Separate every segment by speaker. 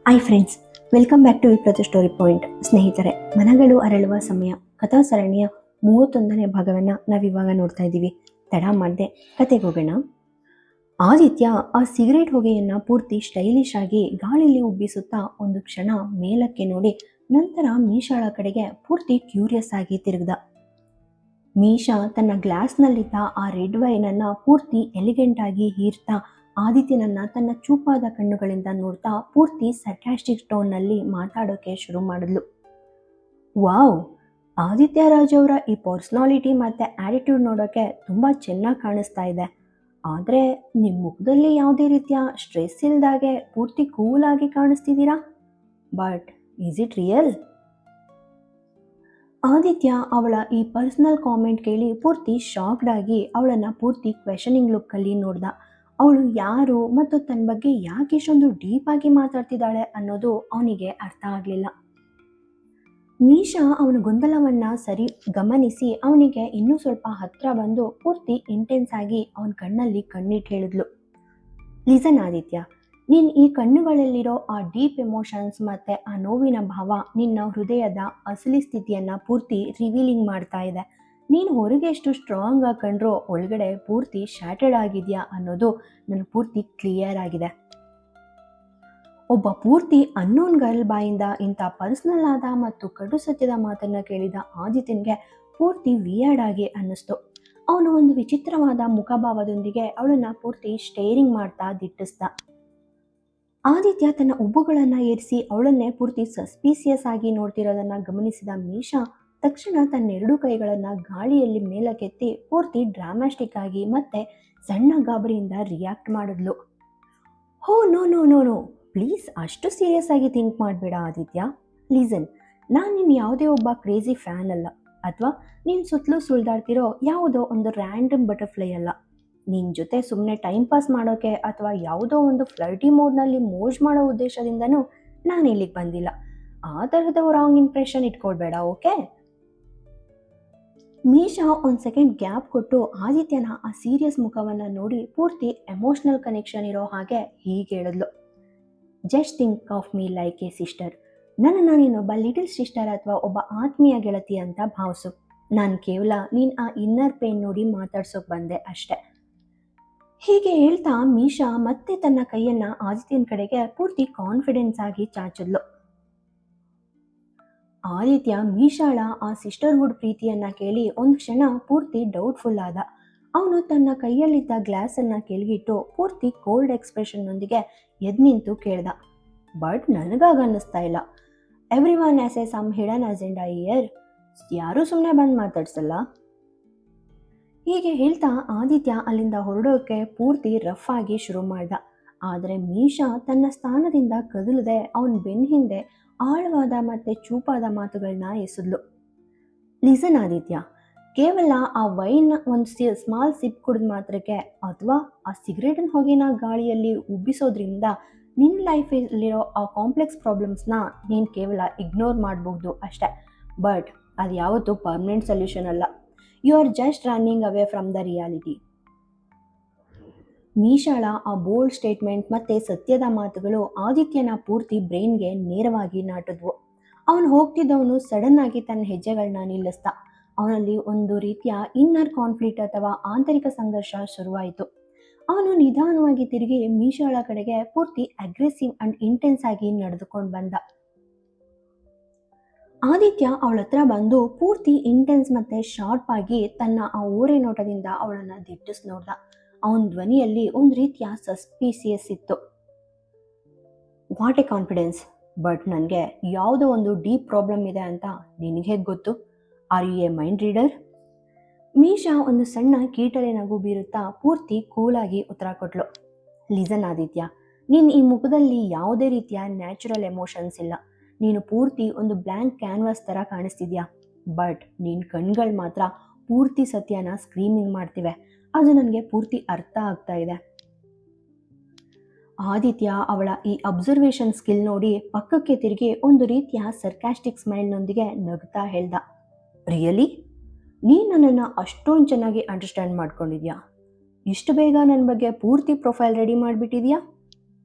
Speaker 1: Hi friends, welcome back to Viprathi story point. ಸ್ನೇಹಿತರೆ, ಮನಗಳು ಅರಳುವ ಸಮಯ ಕಥಾ ಸರಣಿಯ 31ನೇ ಭಾಗವನ್ನು ನಾವಿವಾಗ ನೋಡ್ತಾ ಇದ್ದೀವಿ. ತಡ ಮಾಡದೆ ಕತೆಗೆ ಹೋಗೋಣ. ಆದಿತ್ಯ ಆ ಸಿಗರೇಟ್ ಹೊಗೆಯನ್ನು ಪೂರ್ತಿ ಸ್ಟೈಲಿಶ್ ಆಗಿ ಗಾಳಿಲಿ ಉಬ್ಬಿಸುತ್ತಾ ಒಂದು ಕ್ಷಣ ಮೇಲಕ್ಕೆ ನೋಡಿ ನಂತರ ಮೀಶಾಳ ಕಡೆಗೆ ಪೂರ್ತಿ ಕ್ಯೂರಿಯಸ್ ಆಗಿ ತಿರುಗ್ದ. ಮೀಶಾ ತನ್ನ ಗ್ಲಾಸ್ನಲ್ಲಿದ್ದ ಆ ರೆಡ್ ವೈನನ್ನು ಪೂರ್ತಿ ಎಲಿಗೆಂಟ್ ಆಗಿ ಹೀರ್ತಾ ಆದಿತ್ಯನನ್ನ ತನ್ನ ಚೂಪಾದ ಕಣ್ಣುಗಳಿಂದ ನೋಡ್ತಾ ಪೂರ್ತಿ ಸರ್ಕ್ಯಾಸ್ಟಿಕ್ ಟೋನ್ನಲ್ಲಿ ಮಾತಾಡೋಕೆ ಶುರು ಮಾಡಿದ್ಲು. ವಾವ್, ಆದಿತ್ಯ ರಾಜ್ ಅವರ ಈ ಪರ್ಸ್ನಾಲಿಟಿ ಮತ್ತು ಆ್ಯಟಿಟ್ಯೂಡ್ ನೋಡೋಕ್ಕೆ ತುಂಬ ಚೆನ್ನಾಗಿ ಕಾಣಿಸ್ತಾ ಇದೆ. ಆದರೆ ನಿಮ್ಮ ಮುಖದಲ್ಲಿ ಯಾವುದೇ ರೀತಿಯ ಸ್ಟ್ರೆಸ್ ಇಲ್ದಾಗೆ ಪೂರ್ತಿ ಕೂಲಾಗಿ ಕಾಣಿಸ್ತಿದ್ದೀರಾ. But is it real? Aditya ಅವಳ ಈ ಪರ್ಸ್ನಲ್ ಕಾಮೆಂಟ್ ಕೇಳಿ ಪೂರ್ತಿ ಶಾಕ್ಡ್ ಆಗಿ ಅವಳನ್ನು ಪೂರ್ತಿ ಕ್ವೆಶನಿಂಗ್ ಲುಕ್ಕಲ್ಲಿ ನೋಡ್ದ. ಅವಳು ಯಾರು ಮತ್ತು ತನ್ನ ಬಗ್ಗೆ ಯಾಕೆ ಇಷ್ಟೊಂದು ಡೀಪಾಗಿ ಮಾತಾಡ್ತಿದ್ದಾಳೆ ಅನ್ನೋದು ಅವನಿಗೆ ಅರ್ಥ ಆಗಲಿಲ್ಲ. ಮೀಶಾ ಅವನ ಗೊಂದಲವನ್ನು ಸರಿ ಗಮನಿಸಿ ಅವನಿಗೆ ಇನ್ನೂ ಸ್ವಲ್ಪ ಹತ್ತಿರ ಬಂದು ಪೂರ್ತಿ ಇಂಟೆನ್ಸ್ ಆಗಿ ಅವನ ಕಣ್ಣಲ್ಲಿ ಕಣ್ಣಿಟ್ಟು ಹೇಳಿದ್ಲು. ಲಿಸನ್ ಆದಿತ್ಯ, ನೀನು ಈ ಕಣ್ಣುಗಳಲ್ಲಿರೋ ಆ ಡೀಪ್ ಎಮೋಷನ್ಸ್ ಮತ್ತು ಆ ನೋವಿನ ಭಾವ ನಿನ್ನ ಹೃದಯದ ಅಸಲಿ ಸ್ಥಿತಿಯನ್ನು ಪೂರ್ತಿ ರಿವೀಲಿಂಗ್ ಮಾಡ್ತಾ ಇದೆ. ನೀನು ಹೊರಗೆ ಎಷ್ಟು ಸ್ಟ್ರಾಂಗ್ ಆಗಿ ಕಂಡ್ರೋ ಒಳಗಡೆ ಪೂರ್ತಿ ಶಾಟರ್ಡ್ ಆಗಿದೆಯಾ ಅನ್ನೋದು ನನಗೆ ಪೂರ್ತಿ ಕ್ಲಿಯರ್ ಆಗಿದೆ. ಒಬ್ಬ ಪೂರ್ತಿ ಅನ್ನೋನ್ ಗರ್ಲ್ ಬಾಯಿಂದ ಇಂಥ ಪರ್ಸ್ನಲ್ ಆದ ಮತ್ತು ಕಡು ಸತ್ಯದ ಮಾತನ್ನು ಕೇಳಿದ ಆದಿತ್ಯನಿಗೆ ಪೂರ್ತಿ ವಿಯರ್ಡ್ ಆಗಿ ಅನ್ನಿಸ್ತು. ಅವನು ಒಂದು ವಿಚಿತ್ರವಾದ ಮುಖಭಾವದೊಂದಿಗೆ ಅವಳನ್ನು ಪೂರ್ತಿ ಸ್ಟೇರಿಂಗ್ ಮಾಡ್ತಾ ದಿಟ್ಟಿಸ್ದ. ಆದಿತ್ಯ ತನ್ನ ಉಬ್ಬುಗಳನ್ನು ಏರಿಸಿ ಅವಳನ್ನೇ ಪೂರ್ತಿ ಸಸ್ಪೀಸಿಯಸ್ ಆಗಿ ನೋಡ್ತಿರೋದನ್ನು ಗಮನಿಸಿದ ಮೀಶಾ ತಕ್ಷಣ ತನ್ನೆರಡು ಕೈಗಳನ್ನು ಗಾಳಿಯಲ್ಲಿ ಮೇಲಕ್ಕೆತ್ತಿ ಪೂರ್ತಿ ಡ್ರಾಮ್ಯಾಸ್ಟಿಕ್ ಆಗಿ ಮತ್ತೆ ಸಣ್ಣ ಗಾಬರಿಯಿಂದ ರಿಯಾಕ್ಟ್ ಮಾಡಿದ್ಲು. Oh no no no no, please ಅಷ್ಟು ಸೀರಿಯಸ್ ಆಗಿ ಥಿಂಕ್ ಮಾಡಬೇಡ ಆದಿತ್ಯ. ಲೀಸನ್, ನಾನು ನಿನ್ನ ಯಾವುದೇ ಒಬ್ಬ ಕ್ರೇಜಿ ಫ್ಯಾನ್ ಅಲ್ಲ, ಅಥವಾ ನಿನ್ನ ಸುತ್ತಲೂ ಸುಳಿದಾಡ್ತಿರೋ ಯಾವುದೋ ಒಂದು ರ್ಯಾಂಡಮ್ ಬಟರ್ಫ್ಲೈ ಅಲ್ಲ. ನಿನ್ನ ಜೊತೆ ಸುಮ್ಮನೆ ಟೈಮ್ ಪಾಸ್ ಮಾಡೋಕ್ಕೆ ಅಥವಾ ಯಾವುದೋ ಒಂದು ಫ್ಲರ್ಟಿ ಮೋಡ್ನಲ್ಲಿ ಮೋಜ್ ಮಾಡೋ ಉದ್ದೇಶದಿಂದನೂ ನಾನು ಇಲ್ಲಿಗೆ ಬಂದಿಲ್ಲ. ಆ ಥರದ ರಾಂಗ್ ಇಂಪ್ರೆಷನ್ ಇಟ್ಕೊಳ್ಬೇಡ, ಓಕೆ? ಮೀಶಾ ಒಂದು ಸೆಕೆಂಡ್ ಗ್ಯಾಪ್ ಕೊಟ್ಟು ಆದಿತ್ಯನ ಆ ಸೀರಿಯಸ್ ಮುಖವನ್ನು ನೋಡಿ ಪೂರ್ತಿ ಎಮೋಷ್ನಲ್ ಕನೆಕ್ಷನ್ ಇರೋ ಹಾಗೆ ಹೀಗೆ ಹೇಳಿದ್ಲು. Just think of me like A sister. ನನ್ನನ್ನು ನೀನೊಬ್ಬ ಲಿಟಲ್ ಸಿಸ್ಟರ್ ಅಥವಾ ಒಬ್ಬ ಆತ್ಮೀಯ ಗೆಳತಿ ಅಂತ ಭಾವಿಸು. ನಾನು ಕೇವಲ ನೀನು ಆ ಇನ್ನರ್ ಪೇನ್ ನೋಡಿ ಮಾತಾಡ್ಸೋಕೆ ಬಂದೆ ಅಷ್ಟೆ. ಹೀಗೆ ಹೇಳ್ತಾ ಮೀಶಾ ಮತ್ತೆ ತನ್ನ ಕೈಯನ್ನು ಆದಿತ್ಯನ ಕಡೆಗೆ ಪೂರ್ತಿ ಕಾನ್ಫಿಡೆನ್ಸ್ ಆಗಿ ಚಾಚಿದ್ಲು. ಆದಿತ್ಯ ಮೀಶಾಳ ಆ ಸಿಸ್ಟರ್ಹುಡ್ ಪ್ರೀತಿಯನ್ನು ಕೇಳಿ ಒಂದು ಕ್ಷಣ ಪೂರ್ತಿ ಡೌಟ್ಫುಲ್ ಆದ. ಅವನು ತನ್ನ ಕೈಯಲ್ಲಿದ್ದ ಗ್ಲಾಸನ್ನು ಕೆಳಗಿಟ್ಟು ಪೂರ್ತಿ ಕೋಲ್ಡ್ ಎಕ್ಸ್ಪ್ರೆಷನ್ನೊಂದಿಗೆ ಎದ್ದು ನಿಂತು ಕೇಳ್ದ. ಬಟ್ ನನಗಾಗ ಅನ್ನಿಸ್ತಾ ಇಲ್ಲ. Every one has a some hidden agenda here. ಯಾರೂ ಸುಮ್ಮನೆ ಬಂದು ಮಾತಾಡ್ಸಲ್ಲ. ಹೀಗೆ ಹೇಳ್ತಾ ಆದಿತ್ಯ ಅಲ್ಲಿಂದ ಹೊರಡೋಕೆ ಪೂರ್ತಿ ರಫ್ ಆಗಿ ಶುರು ಮಾಡ್ದ. ಆದರೆ ಮೀಶಾ ತನ್ನ ಸ್ಥಾನದಿಂದ ಕದಲದೆ ಅವನ ಬೆನ್ನ ಹಿಂದೆ ಆಳವಾದ ಮತ್ತು ಚೂಪಾದ ಮಾತುಗಳನ್ನ ಎಸೆದ್ಲು. ಲಿಸನ್ ಆದಿತ್ಯ, ಕೇವಲ ಆ ವೈನ್ ಒಂದು ಸ್ಮಾಲ್ ಸಿಪ್ ಕುಡಿದ ಮಾತ್ರಕ್ಕೆ ಅಥವಾ ಆ ಸಿಗರೇಟಿನ ಹೊಗೆನ ಗಾಳಿಯಲ್ಲಿ ಉಬ್ಬಿಸೋದ್ರಿಂದ ನಿನ್ನ ಲೈಫಲ್ಲಿರೋ ಆ ಕಾಂಪ್ಲೆಕ್ಸ್ ಪ್ರಾಬ್ಲಮ್ಸ್ನ ನೀನು ಕೇವಲ ಇಗ್ನೋರ್ ಮಾಡಬಹುದು ಅಷ್ಟೆ. ಬಟ್ ಅದು ಯಾವತ್ತೂ ಪರ್ಮನೆಂಟ್ ಸೊಲ್ಯೂಷನ್ ಅಲ್ಲ. You are just running away from the reality. ಮೀಶಾಳ ಆ ಬೋಲ್ಡ್ ಸ್ಟೇಟ್ಮೆಂಟ್ ಮತ್ತು ಸತ್ಯದ ಮಾತುಗಳು ಆದಿತ್ಯನ ಪೂರ್ತಿ ಬ್ರೈನ್ಗೆ ನೇರವಾಗಿ ನಾಟಿದ್ವು. ಅವನು ಹೋಗ್ತಿದ್ದವನು ಸಡನ್ ಆಗಿ ತನ್ನ ಹೆಜ್ಜೆಗಳನ್ನ ನಿಲ್ಲಿಸ್ದ. ಅವನಲ್ಲಿ ಒಂದು ರೀತಿಯ ಇನ್ನರ್ ಕಾನ್ಫ್ಲಿಕ್ಟ್ ಅಥವಾ ಆಂತರಿಕ ಸಂಘರ್ಷ ಶುರುವಾಯಿತು. ಅವನು ನಿಧಾನವಾಗಿ ತಿರುಗಿ ಮೀಶಾಳ ಕಡೆಗೆ ಪೂರ್ತಿ ಅಗ್ರೆಸಿವ್ ಅಂಡ್ ಇಂಟೆನ್ಸ್ ಆಗಿ ನಡೆದುಕೊಂಡು ಬಂದ. ಆದಿತ್ಯ ಅವಳ ಹತ್ರ ಬಂದು ಪೂರ್ತಿ ಇಂಟೆನ್ಸ್ ಮತ್ತು ಶಾರ್ಪ್ ಆಗಿ ತನ್ನ ಆ ಓರೆ ನೋಟದಿಂದ ಅವಳನ್ನು ದಿಟ್ಟಿಸ್ ನೋಡ್ದ. ಅವನ ಧ್ವನಿಯಲ್ಲಿ ಒಂದು ರೀತಿಯ ಸಸ್ಪೀಸಿಯಸ್ ಇತ್ತು. What A confidence. ಬಟ್ ನನಗೆ ಯಾವುದೋ ಒಂದು ಡೀಪ್ ಪ್ರಾಬ್ಲಮ್ ಇದೆ ಅಂತ ನಿನಗೆ ಹೇಗೆ ಗೊತ್ತು? Are you a mind reader? ಮೀಶಾ ಒಂದು ಸಣ್ಣ ಕೀಟಲೆ ನಗು ಬೀರುತ್ತಾ ಪೂರ್ತಿ ಕೂಲಾಗಿ ಉತ್ತರ ಕೊಟ್ಲು. ಲಿಸನ್ ಆದಿತ್ಯ, ನೀನು ಈ ಮುಖದಲ್ಲಿ ಯಾವುದೇ ರೀತಿಯ ನ್ಯಾಚುರಲ್ ಎಮೋಷನ್ಸ್ ಇಲ್ಲ. ನೀನು ಪೂರ್ತಿ ಒಂದು ಬ್ಲ್ಯಾಂಕ್ ಕ್ಯಾನ್ವಾಸ್ ಥರ ಕಾಣಿಸ್ತಿದ್ಯಾ. ಬಟ್ ನಿನ್ನ ಕಣ್ಗಳು ಮಾತ್ರ ಪೂರ್ತಿ ಸತ್ಯನ ಸ್ಕ್ರೀಮಿಂಗ್ ಮಾಡ್ತಿವೆ. ಅದು ನನಗೆ ಪೂರ್ತಿ ಅರ್ಥ ಆಗ್ತಾ ಇದೆ. ಆದಿತ್ಯ ಅವಳ ಈ ಅಬ್ಸರ್ವೇಷನ್ ಸ್ಕಿಲ್ ನೋಡಿ ಪಕ್ಕಕ್ಕೆ ತಿರುಗಿ ಒಂದು ರೀತಿಯ ಸರ್ಕ್ಯಾಸ್ಟಿಕ್ ಸ್ಮೈಲ್ನೊಂದಿಗೆ ನಗ್ತಾ ಹೇಳ್ದ. ರಿಯಲಿ? ನೀನು ನನ್ನನ್ನು ಅಷ್ಟೊಂದು ಚೆನ್ನಾಗಿ ಅಂಡರ್ಸ್ಟ್ಯಾಂಡ್ ಮಾಡ್ಕೊಂಡಿದ್ಯಾ? ಇಷ್ಟು ಬೇಗ ನನ್ನ ಬಗ್ಗೆ ಪೂರ್ತಿ ಪ್ರೊಫೈಲ್ ರೆಡಿ ಮಾಡಿಬಿಟ್ಟಿದ್ಯಾ?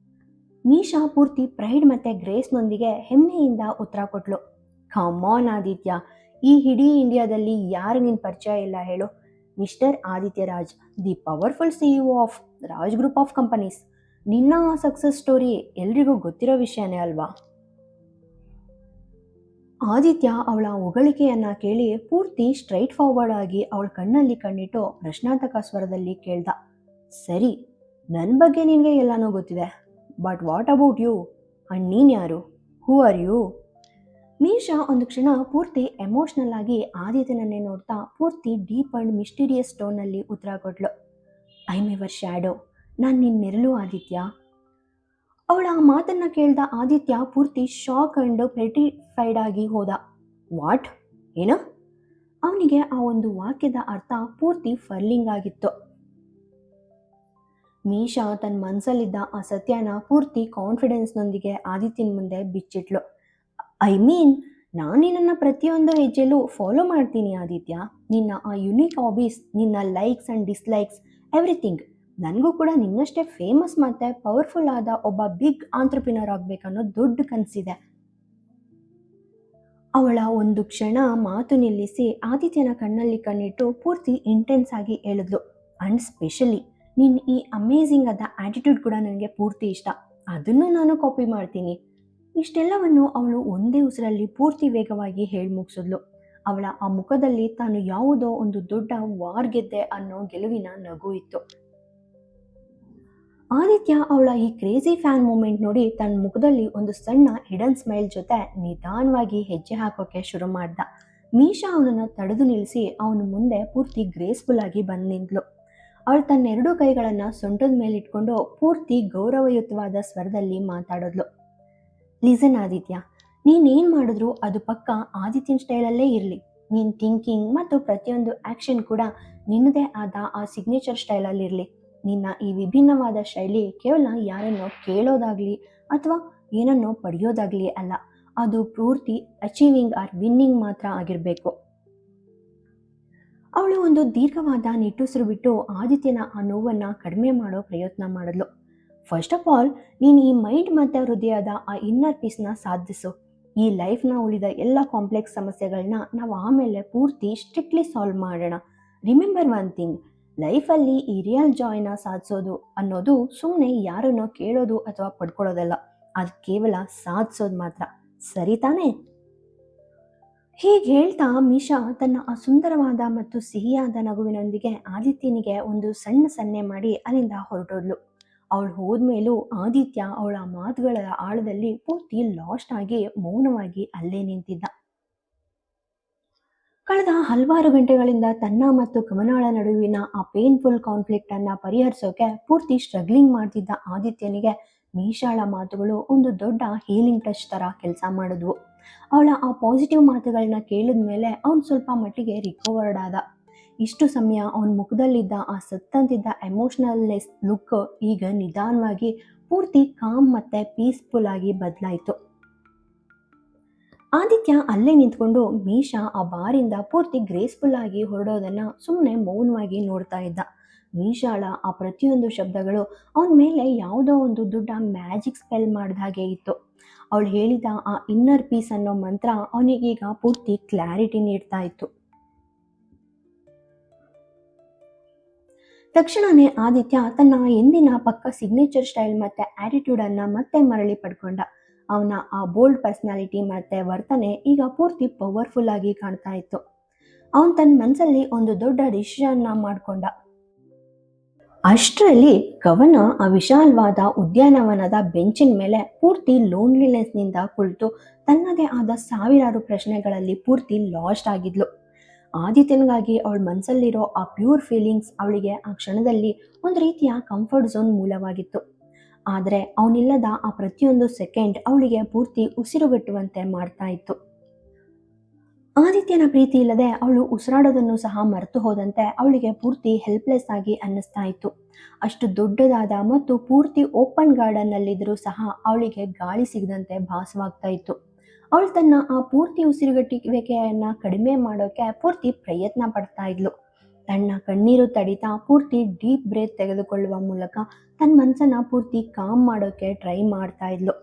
Speaker 1: ಮೀಶಾ ಪೂರ್ತಿ ಪ್ರೈಡ್ ಮತ್ತೆ ಗ್ರೇಸ್ನೊಂದಿಗೆ ಹೆಮ್ಮೆಯಿಂದ ಉತ್ತರ ಕೊಟ್ಲು. ಕಮಾನ್ ಆದಿತ್ಯ, ಈ ಇಡೀ ಇಂಡಿಯಾದಲ್ಲಿ ಯಾರು ನಿನ್ ಪರಿಚಯ ಇಲ್ಲ ಹೇಳು? Mister Aditya Raj, the powerful CEO of Raj group of companies. ನಿನ್ನ ಸಕ್ಸಸ್ ಸ್ಟೋರಿ ಎಲ್ರಿಗೂ ಗೊತ್ತಿರೋ ವಿಷಯನೇ ಅಲ್ವಾ? ಆದಿತ್ಯ ಅವಳ ಹೊಗಳಿಕೆಯನ್ನ ಕೇಳಿ ಪೂರ್ತಿ ಸ್ಟ್ರೈಟ್ ಫಾರ್ವರ್ಡ್ ಆಗಿ ಅವಳ ಕಣ್ಣಲ್ಲಿ ಕಣ್ಣಿಟ್ಟು ಪ್ರಶ್ನಾರ್ಥಕ ಸ್ವರದಲ್ಲಿ ಕೇಳ್ದ. ಸರಿ, ನನ್ನ ಬಗ್ಗೆ ನಿನಗೆ ಎಲ್ಲಾನೂ ಗೊತ್ತಿದೆ, but what about you? And ನೀನು ಯಾರು? Who are you? ಮೀಶಾ ಒಂದು ಕ್ಷಣ ಪೂರ್ತಿ ಎಮೋಷ್ನಲ್ ಆಗಿ ಆದಿತ್ಯನನ್ನೇ ನೋಡ್ತಾ ಪೂರ್ತಿ ಡೀಪ್ ಅಂಡ್ ಮಿಸ್ಟೀರಿಯಸ್ ಟೋನಲ್ಲಿ ಉತ್ತರ ಕೊಟ್ಲು. I am your shadow. ನಾನು ನಿನ್ನ ನೆರಳು ಆದಿತ್ಯ. ಅವಳ ಆ ಮಾತನ್ನ ಕೇಳ್ದ ಆದಿತ್ಯ ಪೂರ್ತಿ ಶಾಕ್ ಅಂಡ್ ಪೆಟಿಫೈಡ್ ಆಗಿ ಹೋದ. ವಾಟ್? ಏನು? ಅವನಿಗೆ ಆ ಒಂದು ವಾಕ್ಯದ ಅರ್ಥ ಪೂರ್ತಿ ಫರ್ಲಿಂಗ್ ಆಗಿತ್ತು. ಮೀಶಾ ತನ್ನ ಮನಸ್ಸಲ್ಲಿದ್ದ ಆ ಸತ್ಯನ ಪೂರ್ತಿ ಕಾನ್ಫಿಡೆನ್ಸ್ನೊಂದಿಗೆ ಆದಿತ್ಯನ ಮುಂದೆ ಬಿಚ್ಚಿಟ್ಲು. ಐ ಮೀನ್, ನಾನು ನಿನ್ನನ್ನು ಪ್ರತಿಯೊಂದು ಹೆಜ್ಜೆಯಲ್ಲೂ ಫಾಲೋ ಮಾಡ್ತೀನಿ ಆದಿತ್ಯ. ನಿನ್ನ ಆ ಯುನೀಕ್ ಹಾಬೀಸ್, ನಿನ್ನ ಲೈಕ್ಸ್ ಆ್ಯಂಡ್ ಡಿಸ್ಲೈಕ್ಸ್, ಎವ್ರಿಥಿಂಗ್. ನನಗೂ ಕೂಡ ನಿನ್ನಷ್ಟೇ ಫೇಮಸ್ ಮತ್ತು ಪವರ್ಫುಲ್ ಆದ ಒಬ್ಬ ಬಿಗ್ ಆಂಟ್ರಪ್ರಿನರ್ ಆಗಬೇಕನ್ನೋ ದೊಡ್ಡ ಕನಸಿದೆ. ಅವಳ ಒಂದು ಕ್ಷಣ ಮಾತು ನಿಲ್ಲಿಸಿ ಆದಿತ್ಯನ ಕಣ್ಣಲ್ಲಿ ಕಣ್ಣಿಟ್ಟು ಪೂರ್ತಿ ಇಂಟೆನ್ಸ್ ಆಗಿ ಹೇಳಿದ್ಲು. ಆ್ಯಂಡ್ ಸ್ಪೆಷಲಿ ನಿನ್ನ ಈ ಅಮೇಝಿಂಗ್ ಆದ ಆ್ಯಟಿಟ್ಯೂಡ್ ಕೂಡ ನನಗೆ ಪೂರ್ತಿ ಇಷ್ಟ. ಅದನ್ನು ನಾನು ಕಾಪಿ ಮಾಡ್ತೀನಿ. ಇಷ್ಟೆಲ್ಲವನ್ನು ಅವಳು ಒಂದೇ ಉಸಿರಲ್ಲಿ ಪೂರ್ತಿ ವೇಗವಾಗಿ ಹೇಳಿ ಮುಗಿಸಿದ್ಲು. ಅವಳ ಆ ಮುಖದಲ್ಲಿ ತಾನು ಯಾವುದೋ ಒಂದು ದೊಡ್ಡ ವಾರ್ ಗೆದ್ದೆ ಅನ್ನೋ ಗೆಲುವಿನ ನಗು ಇತ್ತು. ಆದಿತ್ಯ ಅವಳ ಈ ಕ್ರೇಜಿ ಫ್ಯಾನ್ ಮೂಮೆಂಟ್ ನೋಡಿ ತನ್ನ ಮುಖದಲ್ಲಿ ಒಂದು ಸಣ್ಣ ಹಿಡನ್ ಸ್ಮೈಲ್ ಜೊತೆ ನಿಧಾನವಾಗಿ ಹೆಜ್ಜೆ ಹಾಕೋಕೆ ಶುರು ಮಾಡ್ದ. ಮೀಶಾ ಅವನನ್ನು ತಡೆದು ನಿಲ್ಲಿಸಿ ಅವನ ಮುಂದೆ ಪೂರ್ತಿ ಗ್ರೇಸ್ಫುಲ್ ಆಗಿ ಬಂದು ನಿಂತಳು. ಅವಳು ತನ್ನೆರಡೂ ಕೈಗಳನ್ನು ಸೊಂಟದ ಮೇಲೆ ಇಟ್ಕೊಂಡು ಪೂರ್ತಿ ಗೌರವಯುತವಾದ ಸ್ವರದಲ್ಲಿ ಮಾತಾಡಿದ್ಲು. ಲಿಸನ್ ಆದಿತ್ಯ, ನೀನೇನು ಮಾಡಿದ್ರು ಅದು ಪಕ್ಕ ಆದಿತ್ಯನ ಸ್ಟೈಲಲ್ಲೇ ಇರಲಿ. ನಿನ್ನ ಥಿಂಕಿಂಗ್ ಮತ್ತು ಪ್ರತಿಯೊಂದು ಆ್ಯಕ್ಷನ್ ಕೂಡ ನಿನ್ನದೇ ಆದ ಆ ಸಿಗ್ನೇಚರ್ ಸ್ಟೈಲಲ್ಲಿರಲಿ. ನಿನ್ನ ಈ ವಿಭಿನ್ನವಾದ ಶೈಲಿ ಕೇವಲ ಯಾರನ್ನೋ ಕೇಳೋದಾಗಲಿ ಅಥವಾ ಏನನ್ನೋ ಪಡೆಯೋದಾಗಲಿ ಅಲ್ಲ, ಅದು ಪೂರ್ತಿ ಅಚೀವಿಂಗ್ ಆರ್ ವಿನ್ನಿಂಗ್ ಮಾತ್ರ ಆಗಿರಬೇಕು. ಅವಳು ಒಂದು ದೀರ್ಘವಾದ ನಿಟ್ಟುಸಿರು ಬಿಟ್ಟು ಆದಿತ್ಯನ ಆ ನೋವನ್ನು ಕಡಿಮೆ ಮಾಡೋ ಪ್ರಯತ್ನ ಮಾಡಿದ್ಲು. ಫಸ್ಟ್ ಆಫ್ ಆಲ್, ನೀನು ಈ ಮೈಂಡ್ ಮತ್ತು ಹೃದಯದ ಆ ಇನ್ನರ್ ಪೀಸ್ನ ಸಾಧಿಸು. ಈ ಲೈಫ್ನ ಉಳಿದ ಎಲ್ಲ ಕಾಂಪ್ಲೆಕ್ಸ್ ಸಮಸ್ಯೆಗಳನ್ನ ನಾವು ಆಮೇಲೆ ಪೂರ್ತಿ ಸ್ಟ್ರಿಕ್ಟ್ಲಿ ಸಾಲ್ವ್ ಮಾಡೋಣ. ರಿಮೆಂಬರ್ ಒನ್ ಥಿಂಗ್, ಲೈಫಲ್ಲಿ ಈ ರಿಯಲ್ ಜಾಯ್ನ ಸಾಧಿಸೋದು ಅನ್ನೋದು ಸುಮ್ಮನೆ ಯಾರನ್ನೋ ಕೇಳೋದು ಅಥವಾ ಪಡ್ಕೊಳ್ಳೋದಲ್ಲ, ಅದು ಕೇವಲ ಸಾಧಿಸೋದು ಮಾತ್ರ. ಸರಿ ತಾನೇ? ಹೀಗೆ ಹೇಳ್ತಾ ಮೀಶಾ ತನ್ನ ಆ ಸುಂದರವಾದ ಮತ್ತು ಸಿಹಿಯಾದ ನಗುವಿನೊಂದಿಗೆ ಆದಿತ್ಯನಿಗೆ ಒಂದು ಸಣ್ಣ ಸನ್ನೆ ಮಾಡಿ ಅಲ್ಲಿಂದ ಹೊರಟೋದ್ಲು. ಅವಳು ಹೋದ್ಮೇಲೂ ಆದಿತ್ಯ ಅವಳ ಮಾತುಗಳ ಆಳದಲ್ಲಿ ಪೂರ್ತಿ ಲಾಸ್ಟ್ ಆಗಿ ಮೌನವಾಗಿ ಅಲ್ಲೇ ನಿಂತಿದ್ದ. ಕಳೆದ ಹಲವಾರು ಗಂಟೆಗಳಿಂದ ತನ್ನ ಮತ್ತು ಕಮನಾಳ ನಡುವಿನ ಆ ಪೇನ್ಫುಲ್ ಕಾನ್ಫ್ಲಿಕ್ಟ್ ಅನ್ನ ಪರಿಹರಿಸೋಕೆ ಪೂರ್ತಿ ಸ್ಟ್ರಗ್ಲಿಂಗ್ ಮಾಡ್ತಿದ್ದ ಆದಿತ್ಯನಿಗೆ ಮೀಶಾಳ ಮಾತುಗಳು ಒಂದು ದೊಡ್ಡ ಹೀಲಿಂಗ್ ಟಚ್ ತರ ಕೆಲಸ ಮಾಡಿದ್ವು. ಅವಳ ಆ ಪಾಸಿಟಿವ್ ಮಾತುಗಳನ್ನ ಕೇಳಿದ ಮೇಲೆ ಅವನು ಸ್ವಲ್ಪ ಮಟ್ಟಿಗೆ ರಿಕವರ್ಡ್ ಆದ. ಇಷ್ಟು ಸಮಯ ಅವನ ಮುಖದಲ್ಲಿದ್ದ ಆ ಸತ್ತಂತಿದ್ದ ಎಮೋಷನಲ್ನೆಸ್ ಲುಕ್ ಈಗ ನಿಧಾನವಾಗಿ ಪೂರ್ತಿ ಕಾಮ್ ಮತ್ತೆ ಪೀಸ್ಫುಲ್ ಆಗಿ ಬದಲಾಯಿತು. ಆದಿತ್ಯ ಅಲ್ಲೇ ನಿಂತ್ಕೊಂಡು ಮೀಶಾ ಆ ಬಾರಿಂದ ಪೂರ್ತಿ ಗ್ರೇಸ್ಫುಲ್ ಆಗಿ ಹೊರಡೋದನ್ನ ಸುಮ್ಮನೆ ಮೌನವಾಗಿ ನೋಡ್ತಾ ಇದ್ದ. ಮೀಶಾಳ ಆ ಪ್ರತಿಯೊಂದು ಶಬ್ದಗಳು ಅವನ ಮೇಲೆ ಯಾವುದೋ ಒಂದು ದೊಡ್ಡ ಮ್ಯಾಜಿಕ್ ಸ್ಪೆಲ್ ಮಾಡಿದ ಹಾಗೆ ಇತ್ತು. ಅವಳು ಹೇಳಿದ ಆ ಇನ್ನರ್ ಪೀಸ್ ಅನ್ನೋ ಮಂತ್ರ ಅವನಿಗೀಗ ಪೂರ್ತಿ ಕ್ಲಾರಿಟಿ ನೀಡ್ತಾ ಇತ್ತು. ತಕ್ಷಣನೇ ಆದಿತ್ಯ ತನ್ನ ಎಂದಿನ ಪಕ್ಕ ಸಿಗ್ನೇಚರ್ ಸ್ಟೈಲ್ ಮತ್ತೆ ಆಟಿಟ್ಯೂಡ್ ಅನ್ನ ಮತ್ತೆ ಮರಳಿ ಪಡ್ಕೊಂಡ. ಅವನ ಆ ಬೋಲ್ಡ್ ಪರ್ಸನಾಲಿಟಿ ಮತ್ತೆ ವರ್ತನೆ ಈಗ ಪೂರ್ತಿ ಪವರ್ಫುಲ್ ಆಗಿ ಕಾಣ್ತಾ ಇತ್ತು. ಅವನು ತನ್ನ ಮನಸ್ಸಲ್ಲಿ ಒಂದು ದೊಡ್ಡ ಡಿಸಿಷನ್ನ ಮಾಡ್ಕೊಂಡ. ಅಷ್ಟರಲ್ಲಿ ಕವನ ಆ ವಿಶಾಲವಾದ ಉದ್ಯಾನವನದ ಬೆಂಚಿನ ಮೇಲೆ ಪೂರ್ತಿ ಲೋನ್ಲಿನೆಸ್ನಿಂದ ಕುಳಿತು ತನ್ನದೇ ಆದ ಸಾವಿರಾರು ಪ್ರಶ್ನೆಗಳಲ್ಲಿ ಪೂರ್ತಿ ಲಾಸ್ಟ್ ಆಗಿದ್ಲು. ಆದಿತ್ಯನಿಗಾಗಿ ಅವಳ ಮನಸ್ಸಲ್ಲಿರೋ ಆ ಪ್ಯೂರ್ ಫೀಲಿಂಗ್ಸ್ ಅವಳಿಗೆ ಆ ಕ್ಷಣದಲ್ಲಿ ಒಂದು ರೀತಿಯ ಕಂಫರ್ಟ್ ಝೋನ್ ಮೂಲವಾಗಿತ್ತು. ಆದರೆ ಅವನಿಲ್ಲದ ಆ ಪ್ರತಿಯೊಂದು ಸೆಕೆಂಡ್ ಅವಳಿಗೆ ಪೂರ್ತಿ ಉಸಿರುಗಟ್ಟುವಂತೆ ಮಾಡ್ತಾ ಇತ್ತು. ಆದಿತ್ಯನ ಪ್ರೀತಿ ಇಲ್ಲದೆ ಅವಳು ಉಸಿರಾಡೋದನ್ನು ಸಹ ಮರೆತು ಹೋದಂತೆ ಅವಳಿಗೆ ಪೂರ್ತಿ ಹೆಲ್ಪ್ಲೆಸ್ ಆಗಿ ಅನ್ನಿಸ್ತಾ ಇತ್ತು. ಅಷ್ಟು ದೊಡ್ಡದಾದ ಮತ್ತು ಪೂರ್ತಿ ಓಪನ್ ಗಾರ್ಡನ್ನಲ್ಲಿದ್ದರೂ ಸಹ ಅವಳಿಗೆ ಗಾಳಿ ಸಿಗದಂತೆ ಭಾಸವಾಗ್ತಾ ಇತ್ತು. ಅವಳು ತನ್ನ ಆ ಪೂರ್ತಿ ಉಸಿರುಗಟ್ಟುವಿಕೆಯನ್ನು ಕಡಿಮೆ ಮಾಡೋಕೆ ಪೂರ್ತಿ ಪ್ರಯತ್ನ ಪಡ್ತಾ ಇದ್ಲು. ತನ್ನ ಕಣ್ಣೀರು ತಡಿತಾ ಪೂರ್ತಿ ಡೀಪ್ ಬ್ರೇತ್ ತೆಗೆದುಕೊಳ್ಳುವ ಮೂಲಕ ತನ್ನ ಮನಸ್ಸನ್ನ ಪೂರ್ತಿ ಕಾಮ್ ಮಾಡೋಕೆ ಟ್ರೈ ಮಾಡ್ತಾ ಇದ್ಲು.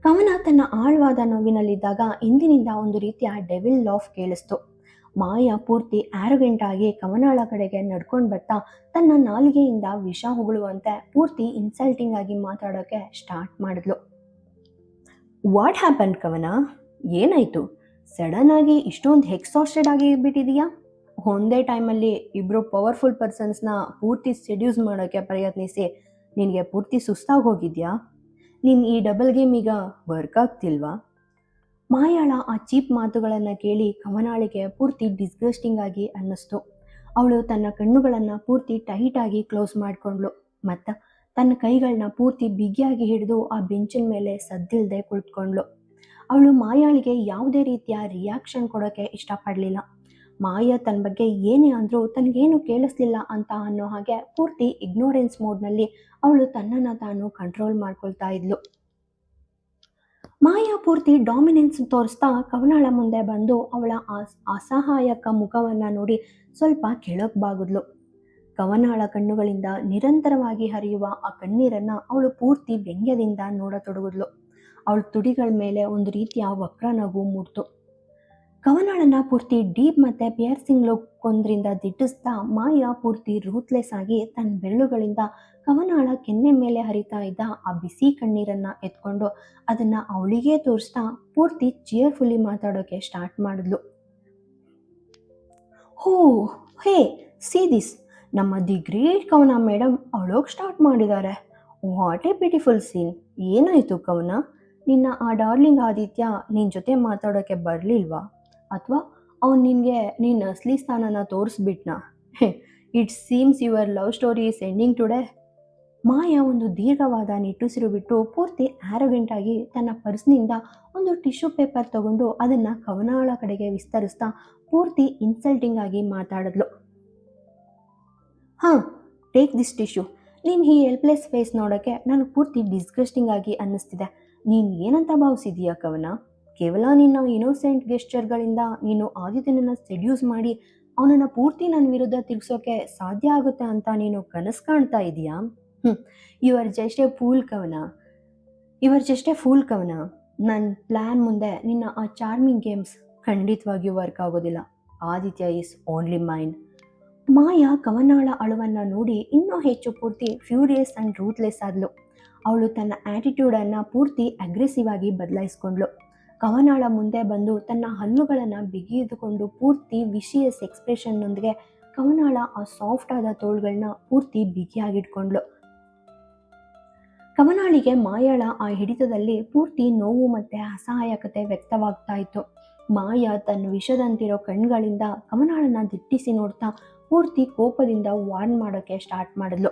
Speaker 1: ಕವನ ತನ್ನ ಆಳವಾದ ನೋವಿನಲ್ಲಿದ್ದಾಗ ಹಿಂದಿನಿಂದ ಒಂದು ರೀತಿಯ ಡೆವಿಲ್ ಲಾಫ್ ಕೇಳಿಸ್ತು. ಮಾಯಾ ಪೂರ್ತಿ ಆರೋಗೆಂಟ್ ಆಗಿ ಕವನಾಳ ಕಡೆಗೆ ನಡ್ಕೊಂಡು ಬರ್ತಾ ತನ್ನ ನಾಲಿಗೆಯಿಂದ ವಿಷ ಉಗುಳುವಂತೆ ಪೂರ್ತಿ ಇನ್ಸಲ್ಟಿಂಗ್ ಆಗಿ ಮಾತಾಡೋಕೆ ಸ್ಟಾರ್ಟ್ ಮಾಡಿದ್ಲು. ವಾಟ್ ಹ್ಯಾಪನ್ ಕವನ? ಏನಾಯ್ತು? ಸಡನ್ ಆಗಿ ಇಷ್ಟೊಂದು ಎಕ್ಸಾಸ್ಟೆಡ್ ಆಗಿ ಬಿಟ್ಟಿದೀಯಾ? ಒಂದೇ ಟೈಮಲ್ಲಿ ಇಬ್ಬರು ಪವರ್ಫುಲ್ ಪರ್ಸನ್ಸ್ನ ಪೂರ್ತಿ ಸೆಡ್ಯೂಸ್ ಮಾಡೋಕ್ಕೆ ಪ್ರಯತ್ನಿಸಿ ನಿನಗೆ ಪೂರ್ತಿ ಸುಸ್ತಾಗಿ ಹೋಗಿದ್ಯಾ? ನೀನು ಈ ಡಬಲ್ ಗೇಮ್ ಈಗ ವರ್ಕ್ ಆಗ್ತಿಲ್ವಾ? ಮಾಯಾಳ ಆ ಚೀಪ್ ಮಾತುಗಳನ್ನು ಕೇಳಿ ಕವನಾಳಿಗೆ ಪೂರ್ತಿ ಡಿಸ್ಗಸ್ಟಿಂಗ್ ಆಗಿ ಅನ್ನಿಸ್ತು. ಅವಳು ತನ್ನ ಕಣ್ಣುಗಳನ್ನು ಪೂರ್ತಿ ಟೈಟಾಗಿ ಕ್ಲೋಸ್ ಮಾಡಿಕೊಂಡ್ಳು ಮತ್ತು ತನ್ನ ಕೈಗಳನ್ನ ಪೂರ್ತಿ ಬಿಗಿಯಾಗಿ ಹಿಡಿದು ಆ ಬೆಂಚಿನ ಮೇಲೆ ಸದ್ದಿಲ್ಲದೆ ಕುಳಿತುಕೊಂಡ್ಳು. ಅವಳು ಮಾಯಾಳಿಗೆ ಯಾವುದೇ ರೀತಿಯ ರಿಯಾಕ್ಷನ್ ಕೊಡೋಕ್ಕೆ ಇಷ್ಟಪಡಲಿಲ್ಲ. ಮಾಯಾ ತನ್ನ ಬಗ್ಗೆ ಏನೇ ಅಂದರೂ ತನಗೇನು ಕೇಳಿಸ್ಲಿಲ್ಲ ಅಂತ ಅನ್ನೋ ಹಾಗೆ ಪೂರ್ತಿ ಇಗ್ನೋರೆನ್ಸ್ ಮೋಡ್ನಲ್ಲಿ ಅವಳು ತನ್ನನ್ನು ತಾನು ಕಂಟ್ರೋಲ್ ಮಾಡ್ಕೊಳ್ತಾ ಇದ್ಲು. ಮಾಯಾ ಪೂರ್ತಿ ಡಾಮಿನೆನ್ಸ್ ತೋರಿಸ್ತಾ ಕವನಾಳ ಮುಂದೆ ಬಂದು ಅವಳ ಅಸಹಾಯಕ ಮುಖವನ್ನು ನೋಡಿ ಸ್ವಲ್ಪ ಕೆಳಗೆ ಬಾಗಿದ್ಲು. ಕವನಾಳ ಕಣ್ಣುಗಳಿಂದ ನಿರಂತರವಾಗಿ ಹರಿಯುವ ಆ ಕಣ್ಣೀರನ್ನು ಅವಳು ಪೂರ್ತಿ ವ್ಯಂಗ್ಯದಿಂದ ನೋಡತೊಡಗಿದ್ಲು. ಅವಳ ತುಡಿಗಳ ಮೇಲೆ ಒಂದು ರೀತಿಯ ವಕ್ರ ನಗು ಮೂಡ್ತು. ಕವನಾಳನ್ನ ಪೂರ್ತಿ ಡೀಪ್ ಮತ್ತು ಪಿಯರ್ಸಿಂಗ್ ಲುಕ್ಕೊಂದ್ರಿಂದ ದಿಟ್ಟಿಸ್ತಾ ಮಾಯಾ ಪೂರ್ತಿ ರೂತ್ಲೆಸ್ ಆಗಿ ತನ್ನ ಬೆರಳುಗಳಿಂದ ಕವನಾಳ ಕೆನ್ನೆ ಮೇಲೆ ಹರಿತಾ ಇದ್ದ ಆ ಬಿಸಿ ಕಣ್ಣೀರನ್ನು ಎತ್ಕೊಂಡು ಅದನ್ನು ಅವಳಿಗೆ ತೋರಿಸ್ತಾ ಪೂರ್ತಿ ಚಿಯರ್ಫುಲ್ಲಿ ಮಾತಾಡೋಕ್ಕೆ ಸ್ಟಾರ್ಟ್ ಮಾಡಿದ್ಲು. ಹೋ ಹೇ ಸಿ ದಿಸ್, ನಮ್ಮ ದಿ ಗ್ರೇಟ್ ಕವನ ಮೇಡಮ್ ಅಳೋಕೆ ಸ್ಟಾರ್ಟ್ ಮಾಡಿದ್ದಾರೆ. What a beautiful scene. ಏನಾಯಿತು ಕವನ? ನಿನ್ನ ಆ ಡಾರ್ಲಿಂಗ್ ಆದಿತ್ಯ ನಿನ್ನ ಜೊತೆ ಮಾತಾಡೋಕ್ಕೆ ಬರಲಿಲ್ವಾ? ಅಥವಾ ಅವನು ನಿನಗೆ ನಿನ್ನ ಅಸಲಿ ಸ್ಥಾನನ ತೋರಿಸ್ಬಿಟ್ನಾ? It seems your love story is ending today. Maya ಒಂದು ದೀರ್ಘವಾದ ನಿಟ್ಟುಸಿರು ಬಿಟ್ಟು ಪೂರ್ತಿ ಆರೋಗೆಂಟಾಗಿ ತನ್ನ ಪರ್ಸ್ನಿಂದ ಒಂದು ಟಿಶ್ಯೂ ಪೇಪರ್ ತಗೊಂಡು ಅದನ್ನು ಕವನಾಳ ಕಡೆಗೆ ವಿಸ್ತರಿಸ್ತಾ ಪೂರ್ತಿ ಇನ್ಸಲ್ಟಿಂಗ್ ಆಗಿ ಮಾತಾಡಿದ್ಲು. ಹಾಂ, ಟೇಕ್ ದಿಸ್ ಟಿಶ್ಯೂ. ನೀನು ಈ ಹೆಲ್ಪ್ಲೆಸ್ ಫೇಸ್ ನೋಡೋಕ್ಕೆ ನನಗೆ ಪೂರ್ತಿ ಡಿಸ್ಗಸ್ಟಿಂಗ್ ಆಗಿ ಅನ್ನಿಸ್ತಿದೆ. ನೀನು ಏನಂತ ಭಾವಿಸಿದೀಯಾ ಕವನ? ಕೇವಲ ನಿನ್ನ ಇನ್ನೋಸೆಂಟ್ ಗೆಸ್ಚರ್ಗಳಿಂದ ನೀನು ಆದಿತ್ಯನನ್ನು ಸೆಡ್ಯೂಸ್ ಮಾಡಿ ಅವನನ್ನು ಪೂರ್ತಿ ನನ್ನ ವಿರುದ್ಧ ತಿರ್ಗಿಸೋಕೆ ಸಾಧ್ಯ ಆಗುತ್ತೆ ಅಂತ ನೀನು ಕನಸು ಕಾಣ್ತಾ ಇದೀಯಾ? You are just a fool Kavana. ನನ್ನ ಪ್ಲ್ಯಾನ್ ಮುಂದೆ ನಿನ್ನ ಆ ಚಾರ್ಮಿಂಗ್ ಗೇಮ್ಸ್ ಖಂಡಿತವಾಗಿಯೂ ವರ್ಕ್ ಆಗೋದಿಲ್ಲ. Aditya is only mine. Maya ಕವನಾಳ ಅಳುವನ್ನು ನೋಡಿ ಇನ್ನೂ ಹೆಚ್ಚು ಪೂರ್ತಿ ಫ್ಯೂರಿಯಸ್ ಆ್ಯಂಡ್ ರೂತ್ಲೆಸ್ ಆದಳು. ಅವಳು ತನ್ನ ಆ್ಯಟಿಟ್ಯೂಡನ್ನು ಪೂರ್ತಿ ಅಗ್ರೆಸಿವ್ ಆಗಿ ಬದಲಾಯಿಸ್ಕೊಂಡ್ಳು. ಕವನಾಳ ಮುಂದೆ ಬಂದು ತನ್ನ ಹಲ್ಲುಗಳನ್ನು ಬಿಗಿದುಕೊಂಡು ಪೂರ್ತಿ ವಿಶಿಯಸ್ ಎಕ್ಸ್ಪ್ರೆಷನ್ನೊಂದಿಗೆ ಕವನಾಳ ಆ ಸಾಫ್ಟ್ ಆದ ತೋಳುಗಳನ್ನ ಪೂರ್ತಿ ಬಿಗಿಯಾಗಿಟ್ಕೊಂಡ್ಳು. ಕವನಾಳಿಗೆ ಮಾಯಾಳ ಆ ಹಿಡಿತದಲ್ಲಿ ಪೂರ್ತಿ ನೋವು ಮತ್ತು ಅಸಹಾಯಕತೆ ವ್ಯಕ್ತವಾಗ್ತಾ ಇತ್ತು. ಮಾಯಾ ತನ್ನ ವಿಷದಂತಿರೋ ಕಣ್ಗಳಿಂದ ಕವನಾಳನ್ನ ದಿಟ್ಟಿಸಿ ನೋಡ್ತಾ ಪೂರ್ತಿ ಕೋಪದಿಂದ ವಾರ್ನ್ ಮಾಡೋಕ್ಕೆ ಸ್ಟಾರ್ಟ್ ಮಾಡಿದ್ಲು.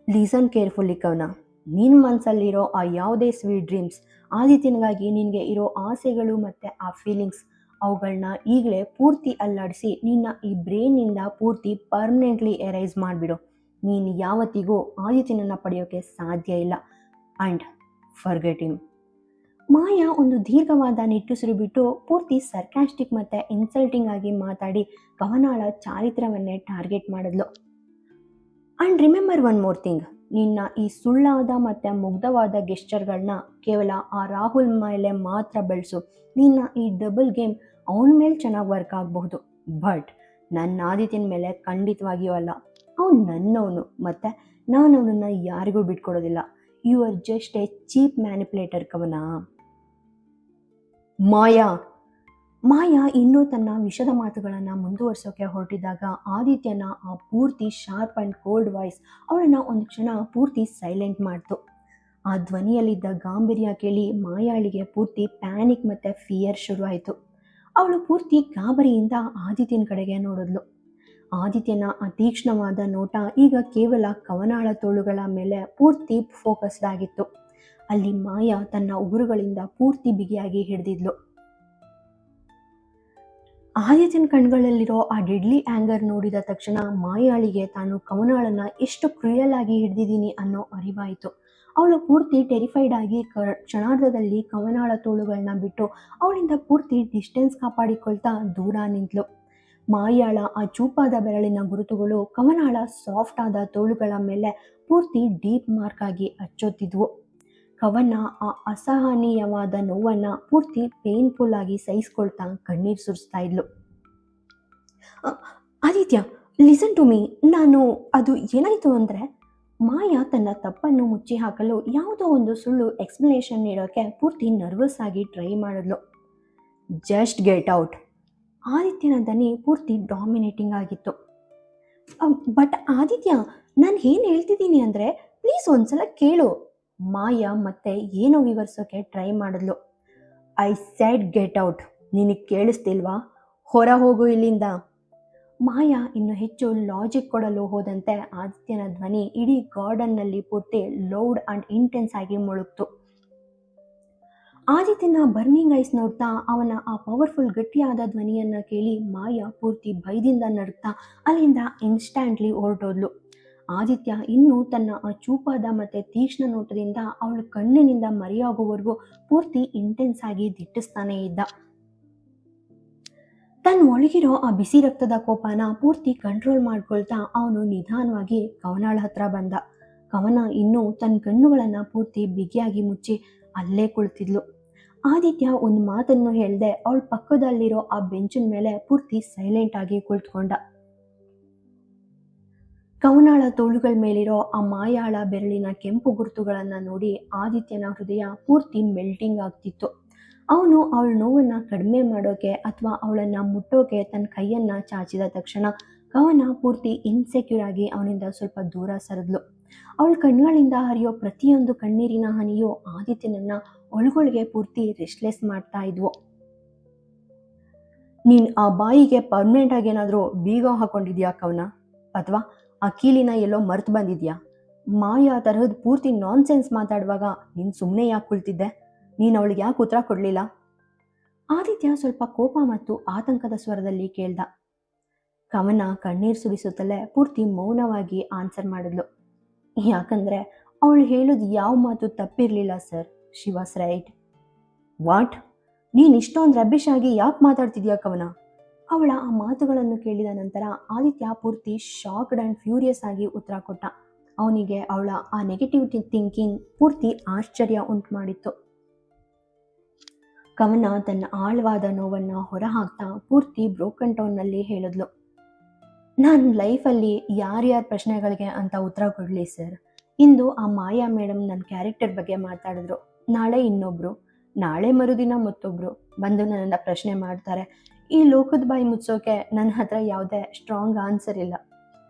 Speaker 1: ಲೀಸನ್ ಕೇರ್ಫುಲ್ಲಿ ಕವನ. ನಿನ್ನ ಮನಸ್ಸಲ್ಲಿರೋ ಆ ಯಾವುದೇ ಸ್ವೀಟ್ ಡ್ರೀಮ್ಸ್, ಆದಿತ್ಯನಿಗಾಗಿ ನಿನಗೆ ಇರೋ ಆಸೆಗಳು ಮತ್ತು ಆ ಫೀಲಿಂಗ್ಸ್, ಅವುಗಳನ್ನ ಈಗಲೇ ಪೂರ್ತಿ ಅಲ್ಲಾಡಿಸಿ ನಿನ್ನ ಈ ಬ್ರೈನಿಂದ ಪೂರ್ತಿ ಪರ್ಮನೆಂಟ್ಲಿ ಎರೈಸ್ ಮಾಡಿಬಿಡು. ನೀನು ಯಾವತ್ತಿಗೂ ಆದಿತ್ಯನನ್ನು ಪಡೆಯೋಕ್ಕೆ ಸಾಧ್ಯ ಇಲ್ಲ. And forget him. ಮಾಯಾ ಒಂದು ದೀರ್ಘವಾದ ನಿಟ್ಟುಸಿರು ಬಿಟ್ಟು ಪೂರ್ತಿ ಸರ್ಕ್ಯಾಸ್ಟಿಕ್ ಮತ್ತು ಇನ್ಸಲ್ಟಿಂಗ್ ಆಗಿ ಮಾತಾಡಿ ಕವನಾಳ ಚಾರಿತ್ರ್ಯವನ್ನೇ ಟಾರ್ಗೆಟ್ ಮಾಡಿದ್ಲು. And remember one more thing, ನಿನ್ನ ಈ ಸುಳ್ಳಾದ ಮತ್ತು ಮುಗ್ಧವಾದ ಗೆಸ್ಚರ್ಗಳನ್ನ ಕೇವಲ ಆ ರಾಹುಲ್ ಮೇಲೆ ಮಾತ್ರ ಬೆಳೆಸು. ನಿನ್ನ ಈ ಡಬಲ್ ಗೇಮ್ ಅವನ ಮೇಲೆ ಚೆನ್ನಾಗಿ ವರ್ಕ್ ಆಗಬಹುದು, ಬಟ್ ನನ್ನ ಆದಿತ್ಯನ ಮೇಲೆ ಖಂಡಿತವಾಗಿಯೂ ಅಲ್ಲ. ಅವನು ನನ್ನವನು ಮತ್ತು ನಾನು ಅವನನ್ನು ಯಾರಿಗೂ ಬಿಟ್ಕೊಡೋದಿಲ್ಲ. You are just a cheap manipulator Kavana. Maya ಇನ್ನೂ ತನ್ನ ವಿಷದ ಮಾತುಗಳನ್ನು ಮುಂದುವರಿಸೋಕೆ ಹೊರಟಿದ್ದಾಗ ಆದಿತ್ಯನ ಆ ಪೂರ್ತಿ ಶಾರ್ಪ್ ಆ್ಯಂಡ್ ಕೋಲ್ಡ್ ವಾಯ್ಸ್ ಅವಳನ್ನು ಒಂದು ಕ್ಷಣ ಪೂರ್ತಿ ಸೈಲೆಂಟ್ ಮಾಡ್ತು. ಆ ಧ್ವನಿಯಲ್ಲಿದ್ದ ಗಾಂಭೀರ್ಯ ಕೇಳಿ ಮಾಯಾಳಿಗೆ ಪೂರ್ತಿ ಪ್ಯಾನಿಕ್ ಮತ್ತು ಫಿಯರ್ ಶುರುವಾಯಿತು. ಅವಳು ಪೂರ್ತಿ ಗಾಬರಿಯಿಂದ ಆದಿತ್ಯನ ಕಡೆಗೆ ನೋಡಿದ್ಲು. ಆದಿತ್ಯನ ಆ ತೀಕ್ಷ್ಣವಾದ ನೋಟ ಈಗ ಕೇವಲ ಕವನಾಳ ತೋಳುಗಳ ಮೇಲೆ ಪೂರ್ತಿ ಫೋಕಸ್ಡ್ ಆಗಿತ್ತು. ಅಲ್ಲಿ ಮಾಯಾ ತನ್ನ ಉಗುರುಗಳಿಂದ ಪೂರ್ತಿ ಬಿಗಿಯಾಗಿ ಹಿಡಿದಿದ್ಲು. ಆದಿತ್ಯನ ಕಣ್ಗಳಲ್ಲಿರೋ ಆ ಡೆಡ್ಲಿ ಆ್ಯಂಗರ್ ನೋಡಿದ ತಕ್ಷಣ ಮಾಯಾಳಿಗೆ ತಾನು ಕವನಾಳನ್ನು ಎಷ್ಟು ಕ್ರೂಯಲ್ ಆಗಿ ಹಿಡಿದಿದ್ದೀನಿ ಅನ್ನೋ ಅರಿವಾಯಿತು. ಅವಳು ಪೂರ್ತಿ ಟೆರಿಫೈಡ್ ಆಗಿ ಕ್ಷಣಾರ್ಧದಲ್ಲಿ ಕವನಾಳ ತೋಳುಗಳನ್ನ ಬಿಟ್ಟು ಅವಳಿಂದ ಪೂರ್ತಿ ಡಿಸ್ಟೆನ್ಸ್ ಕಾಪಾಡಿಕೊಳ್ತಾ ದೂರ ನಿಂತಳು. ಮಾಯಾಳ ಆ ಚೂಪಾದ ಬೆರಳಿನ ಗುರುತುಗಳು ಕವನಾಳ ಸಾಫ್ಟ್ ಆದ ತೋಳುಗಳ ಮೇಲೆ ಪೂರ್ತಿ ಡೀಪ್ ಮಾರ್ಕ್ ಆಗಿ ಅಚ್ಚೊತ್ತಿದ್ವು. ಕವನ ಆ ಅಸಹನೀಯವಾದ ನೋವನ್ನ ಪೂರ್ತಿ ಪೇನ್ಫುಲ್ ಆಗಿ ಸಹಿಸ್ಕೊಳ್ತಾ ಕಣ್ಣೀರು ಸುರಿಸ್ತಾ ಇದ್ಲು. Aditya, listen to me. ಅದು ಏನಾಯಿತು ಅಂದರೆ, ಮಾಯಾ ತನ್ನ ತಪ್ಪನ್ನು ಮುಚ್ಚಿ ಹಾಕಲು ಯಾವುದೋ ಒಂದು ಸುಳ್ಳು ಎಕ್ಸ್ಪ್ಲನೇಷನ್ ನೀಡೋಕ್ಕೆ ಪೂರ್ತಿ ನರ್ವಸ್ ಆಗಿ ಟ್ರೈ ಮಾಡಿದ್ಲು. Just get out. ಆದಿತ್ಯನ ದನಿ ಪೂರ್ತಿ ಡಾಮಿನೇಟಿಂಗ್ ಆಗಿತ್ತು. ಬಟ್ ಆದಿತ್ಯ, ನಾನು ಏನು ಹೇಳ್ತಿದ್ದೀನಿ ಅಂದರೆ ಪ್ಲೀಸ್ ಒಂದ್ಸಲ ಕೇಳು. ಮಾಯಾ ಮತ್ತೆ ಏನೋ ವಿವರಿಸೋಕೆ ಟ್ರೈ ಮಾಡಿದ್ಲು. I said get out. ನಿನಗೆ ಕೇಳಿಸ್ತಿಲ್ವಾ? ಹೊರ ಹೋಗು ಇಲ್ಲಿಂದ. ಮಾಯಾ ಇನ್ನು ಹೆಚ್ಚು ಲಾಜಿಕ್ ಕೊಡಲು ಹೋದಂತೆ ಆದಿತ್ಯನ ಧ್ವನಿ ಇಡೀ ಗಾರ್ಡನ್ನಲ್ಲಿ ಪೂರ್ತಿ ಲೌಡ್ ಆ್ಯಂಡ್ ಇಂಟೆನ್ಸ್ ಆಗಿ ಮುಳುಗ್ತು. ಆದಿತ್ಯನ ಬರ್ನಿಂಗ್ ಐಸ್ ನೋಡ್ತಾ ಅವನ ಆ ಪವರ್ಫುಲ್ ಗಟ್ಟಿಯಾದ ಧ್ವನಿಯನ್ನು ಕೇಳಿ ಮಾಯಾ ಪೂರ್ತಿ ಭಯದಿಂದ ನಡುತ್ತಾ ಅಲ್ಲಿಂದ ಇನ್ಸ್ಟ್ಯಾಂಟ್ಲಿ ಹೊರಟೋದ್ಲು. ಆದಿತ್ಯ ಇನ್ನೂ ತನ್ನ ಆ ಚೂಪಾದ ಮತ್ತು ತೀಕ್ಷ್ಣ ನೋಟದಿಂದ ಅವಳ ಕಣ್ಣಿನಿಂದ ಮರೆಯಾಗುವವರೆಗೂ ಪೂರ್ತಿ ಇಂಟೆನ್ಸ್ ಆಗಿ ದಿಟ್ಟಿಸ್ತಾನೇ ಇದ್ದ. ತನ್ನ ಒಳಗಿರೋ ಆ ಬಿಸಿ ರಕ್ತದ ಕೋಪನ ಪೂರ್ತಿ ಕಂಟ್ರೋಲ್ ಮಾಡ್ಕೊಳ್ತಾ ಅವನು ನಿಧಾನವಾಗಿ ಕವನಾಳ ಹತ್ರ ಬಂದ. ಕವನ ಇನ್ನೂ ತನ್ನ ಕಣ್ಣುಗಳನ್ನು ಪೂರ್ತಿ ಬಿಗಿಯಾಗಿ ಮುಚ್ಚಿ ಅಲ್ಲೇ ಕುಳಿತಿದ್ಲು. ಆದಿತ್ಯ ಒಂದು ಮಾತನ್ನು ಹೇಳ್ದೆ ಅವಳ ಪಕ್ಕದಲ್ಲಿರೋ ಆ ಬೆಂಚಿನ ಮೇಲೆ ಪೂರ್ತಿ ಸೈಲೆಂಟ್ ಆಗಿ ಕುಳಿತುಕೊಂಡ. ಕವನಾಳ ತೋಳುಗಳ ಮೇಲಿರೋ ಆ ಮಾಯಾಳ ಬೆರಳಿನ ಕೆಂಪು ಗುರುತುಗಳನ್ನು ನೋಡಿ ಆದಿತ್ಯನ ಹೃದಯ ಪೂರ್ತಿ ಮೆಲ್ಟಿಂಗ್ ಆಗ್ತಿತ್ತು. ಅವನು ಅವಳ ನೋವನ್ನು ಕಡಿಮೆ ಮಾಡೋಕೆ ಅಥವಾ ಅವಳನ್ನು ಮುಟ್ಟೋಕೆ ತನ್ನ ಕೈಯನ್ನು ಚಾಚಿದ ತಕ್ಷಣ ಕವನ ಪೂರ್ತಿ ಇನ್ಸೆಕ್ಯೂರ್ ಆಗಿ ಅವನಿಂದ ಸ್ವಲ್ಪ ದೂರ ಸರಿದ್ಲು. ಅವಳ ಕಣ್ಣುಗಳಿಂದ ಹರಿಯೋ ಪ್ರತಿಯೊಂದು ಕಣ್ಣೀರಿನ ಹನಿಯು ಆದಿತ್ಯನನ್ನ ಒಳಗೊಳಗೆ ಪೂರ್ತಿ ರೆಸ್ಟ್ಲೆಸ್ ಮಾಡ್ತಾ ಇದ್ವು. ನೀನು ಆ ಬಾಯಿಗೆ ಪರ್ಮನೆಂಟ್ ಆಗಿ ಏನಾದರೂ ಬೀಗ ಹಾಕೊಂಡಿದ್ಯಾ ಕವನ? ಅಥವಾ ಆ ಕೀಲಿನ ಎಲ್ಲೋ ಮರ್ತು ಬಂದಿದ್ಯಾ? ಮಾಯಾ ತರಹದ ಪೂರ್ತಿ ನಾನ್ಸೆನ್ಸ್ ಮಾತಾಡುವಾಗ ನೀನು ಸುಮ್ಮನೆ ಯಾಕೆ ಕುಳಿತಿದ್ದೆ? ನೀನು ಅವಳಿಗೆ ಯಾಕೆ ಉತ್ತರ ಕೊಡಲಿಲ್ಲ? ಆದಿತ್ಯ ಸ್ವಲ್ಪ ಕೋಪ ಮತ್ತು ಆತಂಕದ ಸ್ವರದಲ್ಲಿ ಕೇಳ್ದ. ಕವನ ಕಣ್ಣೀರು ಸುರಿಸುತ್ತಲೇ ಪೂರ್ತಿ ಮೌನವಾಗಿ ಆನ್ಸರ್ ಮಾಡಿದ್ಲು. ಯಾಕಂದರೆ ಅವಳು ಹೇಳೋದು ಯಾವ ಮಾತು ತಪ್ಪಿರಲಿಲ್ಲ sir. She was right. What? ನೀನು ಇಷ್ಟೊಂದು ರಬ್ಬಿಶ್ ಆಗಿ ಯಾಕೆ ಮಾತಾಡ್ತಿದ್ಯಾ ಕವನ? ಅವಳ ಆ ಮಾತುಗಳನ್ನು ಕೇಳಿದ ನಂತರ ಆದಿತ್ಯ ಪೂರ್ತಿ ಶಾಕ್ಡ್ ಆ್ಯಂಡ್ ಫ್ಯೂರಿಯಸ್ ಆಗಿ ಉತ್ತರ ಕೊಟ್ಟ. ಅವನಿಗೆ ಅವಳ ಆ ನೆಗೆಟಿವ್ ಥಿಂಕಿಂಗ್ ಪೂರ್ತಿ ಆಶ್ಚರ್ಯ ಉಂಟು ಮಾಡಿತ್ತು. ಕವನ ತನ್ನ ಆಳವಾದ ನೋವನ್ನು ಹೊರಹಾಕ್ತಾ ಪೂರ್ತಿ ಬ್ರೋಕನ್ ಟೋನ್ನಲ್ಲಿ ಹೇಳಿದ್ಲು. ನಾನು ಲೈಫಲ್ಲಿ ಯಾರ್ಯಾರ ಪ್ರಶ್ನೆಗಳಿಗೆ ಅಂತ ಉತ್ತರ ಕೊಡಲಿ ಸರ್? ಇಂದು ಆ ಮಾಯಾ ಮೇಡಮ್ ನನ್ನ ಕ್ಯಾರೆಕ್ಟರ್ ಬಗ್ಗೆ ಮಾತಾಡಿದ್ರು. ನಾಳೆ ಇನ್ನೊಬ್ಬರು, ನಾಳೆ ಮರುದಿನ ಮತ್ತೊಬ್ಬರು ಬಂದು ನನ್ನನ್ನು ಪ್ರಶ್ನೆ ಮಾಡ್ತಾರೆ. ಈ ಲೋಕದ ಬಾಯಿ ಮುಚ್ಚೋಕೆ ನನ್ನ ಹತ್ರ ಯಾವುದೇ ಸ್ಟ್ರಾಂಗ್ ಆನ್ಸರ್ ಇಲ್ಲ.